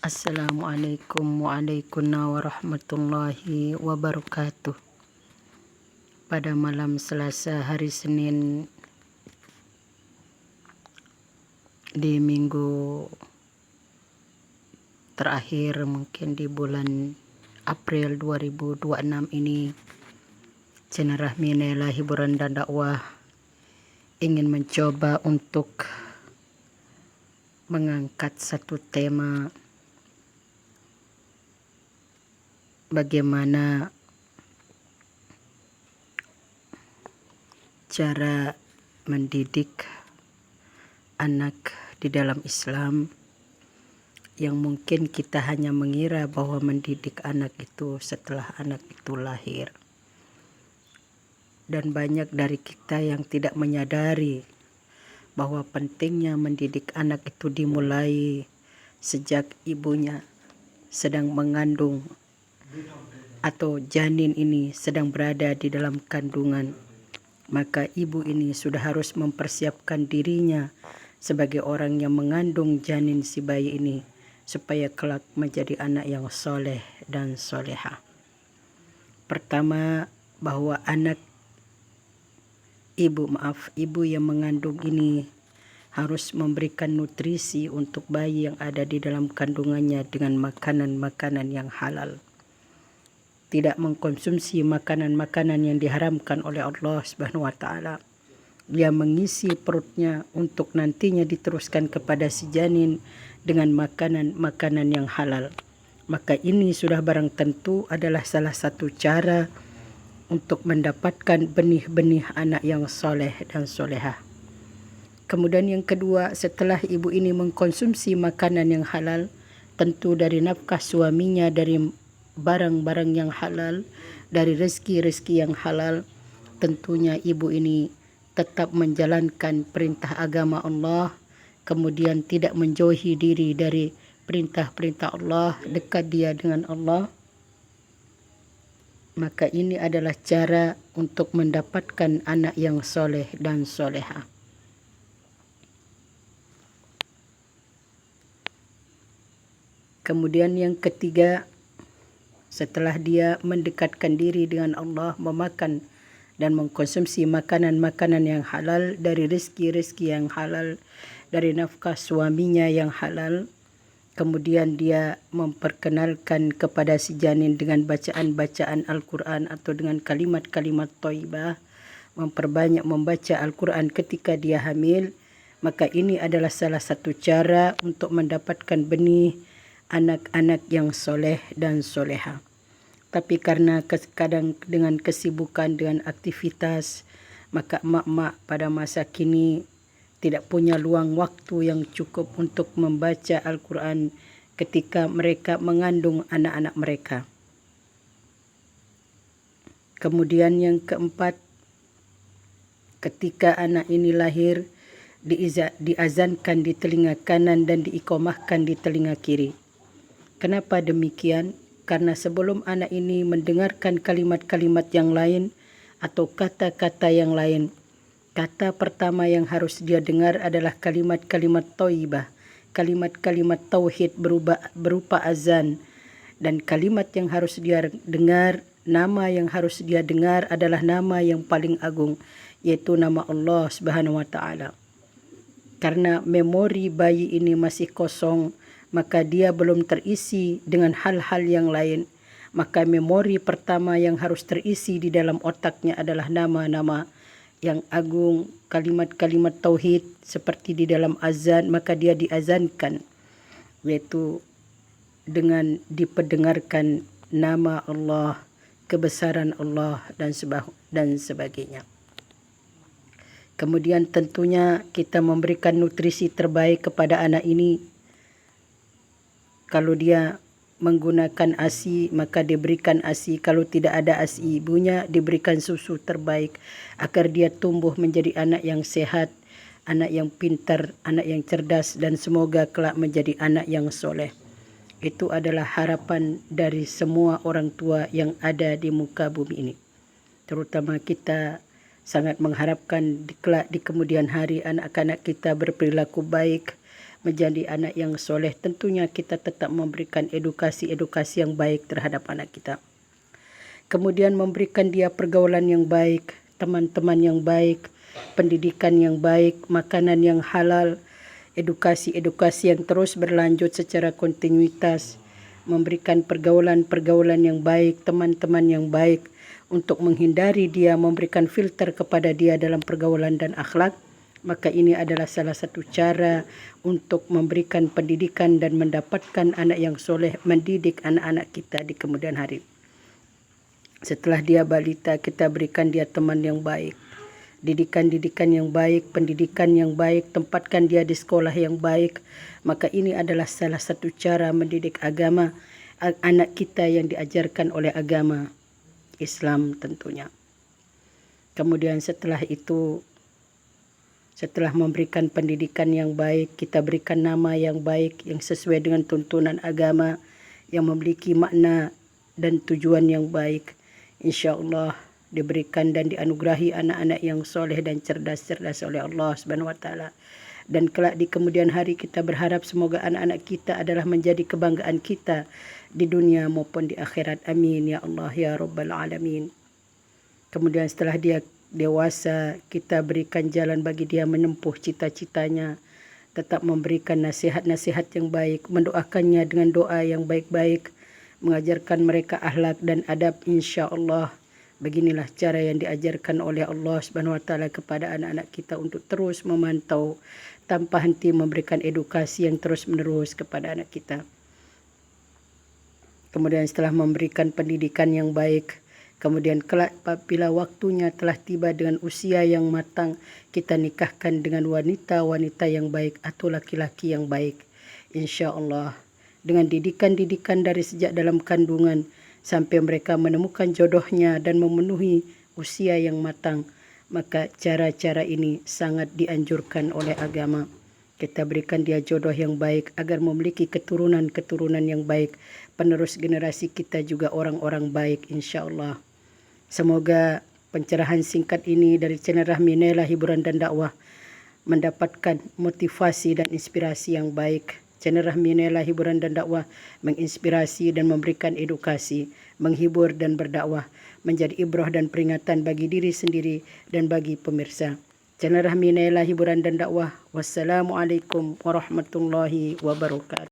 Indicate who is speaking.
Speaker 1: Assalamualaikum warahmatullahi wabarakatuh. Pada malam Selasa hari Senin di minggu terakhir mungkin di bulan April 2026 ini, channel Rahmi Naila Hiburan dan Dakwah ingin mencoba untuk mengangkat satu tema, bagaimana cara mendidik anak di dalam Islam, yang mungkin kita hanya mengira bahwa mendidik anak itu setelah anak itu lahir, dan banyak dari kita yang tidak menyadari bahwa pentingnya mendidik anak itu dimulai sejak ibunya sedang mengandung atau janin ini sedang berada di dalam kandungan. Maka ibu ini sudah harus mempersiapkan dirinya sebagai orang yang mengandung janin si bayi ini supaya kelak menjadi anak yang soleh dan soleha. Pertama, bahwa ibu yang mengandung ini harus memberikan nutrisi untuk bayi yang ada di dalam kandungannya dengan makanan-makanan yang halal. Tidak mengkonsumsi makanan-makanan yang diharamkan oleh Allah Subhanahu wa taala. Dia mengisi perutnya untuk nantinya diteruskan kepada si janin dengan makanan-makanan yang halal. Maka ini sudah barang tentu adalah salah satu cara untuk mendapatkan benih-benih anak yang soleh dan solehah. Kemudian yang kedua, setelah ibu ini mengkonsumsi makanan yang halal, tentu dari nafkah suaminya, dari barang-barang yang halal, dari rezeki-rezeki yang halal, tentunya ibu ini tetap menjalankan perintah agama Allah, kemudian tidak menjauhi diri dari perintah-perintah Allah, dekat dia dengan Allah. Maka ini adalah cara untuk mendapatkan anak yang soleh dan soleha. Kemudian yang ketiga, setelah dia mendekatkan diri dengan Allah, memakan dan mengkonsumsi makanan-makanan yang halal, dari rezeki-rezeki yang halal, dari nafkah suaminya yang halal, kemudian dia memperkenalkan kepada si janin dengan bacaan-bacaan Al-Quran atau dengan kalimat-kalimat thayyibah, memperbanyak membaca Al-Quran ketika dia hamil. Maka ini adalah salah satu cara untuk mendapatkan benih anak-anak yang soleh dan soleha. Tapi karena kadang dengan kesibukan, dengan aktivitas, maka emak-emak pada masa kini tidak punya luang waktu yang cukup untuk membaca Al-Quran ketika mereka mengandung anak-anak mereka. Kemudian yang keempat, ketika anak ini lahir, diazankan di telinga kanan dan diiqamahkan di telinga kiri. Kenapa demikian? Karena sebelum anak ini mendengarkan kalimat-kalimat yang lain atau kata-kata yang lain, kata pertama yang harus dia dengar adalah kalimat-kalimat thayyibah, kalimat-kalimat tauhid berupa azan. Dan kalimat yang harus dia dengar, nama yang harus dia dengar adalah nama yang paling agung, yaitu nama Allah Subhanahu wa taala. Karena memori bayi ini masih kosong, maka dia belum terisi dengan hal-hal yang lain. Maka memori pertama yang harus terisi di dalam otaknya adalah nama-nama yang agung, kalimat-kalimat tauhid seperti di dalam azan. Maka dia diazankan, yaitu dengan diperdengarkan nama Allah, kebesaran Allah dan sebagainya. Kemudian tentunya kita memberikan nutrisi terbaik kepada anak ini. Kalau dia menggunakan ASI, maka diberikan ASI. Kalau tidak ada ASI ibunya, diberikan susu terbaik agar dia tumbuh menjadi anak yang sehat, anak yang pintar, anak yang cerdas, dan semoga kelak menjadi anak yang soleh. Itu adalah harapan dari semua orang tua yang ada di muka bumi ini. Terutama kita sangat mengharapkan di kemudian hari anak-anak kita berperilaku baik, menjadi anak yang soleh, tentunya kita tetap memberikan edukasi-edukasi yang baik terhadap anak kita. Kemudian memberikan dia pergaulan yang baik, teman-teman yang baik, pendidikan yang baik, makanan yang halal, edukasi-edukasi yang terus berlanjut secara kontinuitas, memberikan pergaulan-pergaulan yang baik, teman-teman yang baik, untuk menghindari dia, memberikan filter kepada dia dalam pergaulan dan akhlak. Maka ini adalah salah satu cara untuk memberikan pendidikan dan mendapatkan anak yang soleh, mendidik anak-anak kita di kemudian hari. Setelah dia balita, kita berikan dia teman yang baik, didikan-didikan yang baik, pendidikan yang baik, tempatkan dia di sekolah yang baik. Maka ini adalah salah satu cara mendidik agama anak kita yang diajarkan oleh agama Islam tentunya. Kemudian setelah itu, setelah memberikan pendidikan yang baik, kita berikan nama yang baik yang sesuai dengan tuntunan agama, yang memiliki makna dan tujuan yang baik. InsyaAllah diberikan dan dianugerahi anak-anak yang soleh dan cerdas-cerdas oleh Allah Subhanahu Wa Taala. Dan kelak di kemudian hari kita berharap semoga anak-anak kita adalah menjadi kebanggaan kita di dunia maupun di akhirat. Amin ya Allah ya Rabbal Alamin. Kemudian setelah dia dewasa, kita berikan jalan bagi dia menempuh cita-citanya, tetap memberikan nasihat-nasihat yang baik, mendoakannya dengan doa yang baik-baik, mengajarkan mereka akhlak dan adab. InsyaAllah beginilah cara yang diajarkan oleh Allah Subhanahu Wa Taala kepada anak-anak kita untuk terus memantau tanpa henti memberikan edukasi yang terus-menerus kepada anak kita. Kemudian setelah memberikan pendidikan yang baik, kemudian kelak apabila waktunya telah tiba dengan usia yang matang, kita nikahkan dengan wanita-wanita yang baik atau laki-laki yang baik. InsyaAllah dengan didikan-didikan dari sejak dalam kandungan sampai mereka menemukan jodohnya dan memenuhi usia yang matang, maka cara-cara ini sangat dianjurkan oleh agama. Kita berikan dia jodoh yang baik agar memiliki keturunan-keturunan yang baik, penerus generasi kita juga orang-orang baik insyaAllah. Semoga pencerahan singkat ini dari channel Rahmi Naila Hiburan dan Dakwah mendapatkan motivasi dan inspirasi yang baik. Channel Rahmi Naila Hiburan dan Dakwah menginspirasi dan memberikan edukasi, menghibur dan berdakwah, menjadi ibrah dan peringatan bagi diri sendiri dan bagi pemirsa. Channel Rahmi Naila Hiburan dan Dakwah. Wassalamualaikum warahmatullahi wabarakatuh.